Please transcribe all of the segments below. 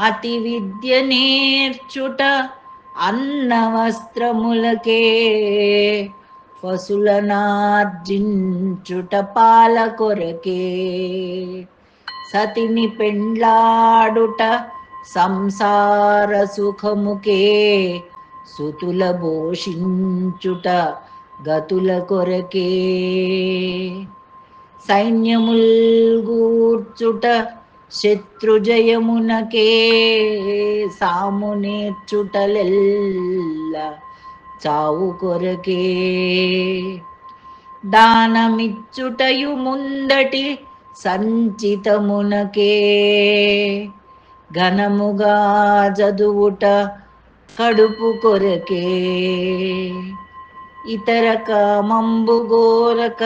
అతి విద్య నేర్చుట అన్నవస్త్రములకే, పశులనార్జించుట పాల కొరకే. సతిని పెండ్లాడుట సంసార సుఖముకే, సుతుల భోషించుట గతుల కొరకే. సైన్యముల్ గూర్చుట శత్రుజయమునకే, సాము నేర్చుటలెల్ల చావు కొరకే. దానమిచ్చుటయు ముందటి సంచితమునకే, ఘనముగా చదువుట కడుపు కొరకే. ఇతర కామంబు గోరక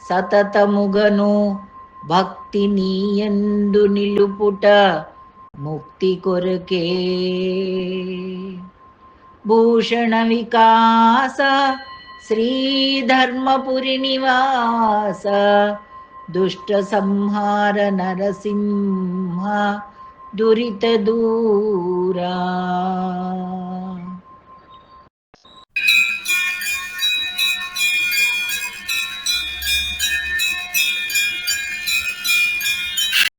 సతతముగను, భక్తి నీయందు నిలుపుట ముక్తి కొరకే. భూషణ వికాస శ్రీధర్మపురి నివాస, దుష్ట సంహార నరసింహ దురిత దూరా.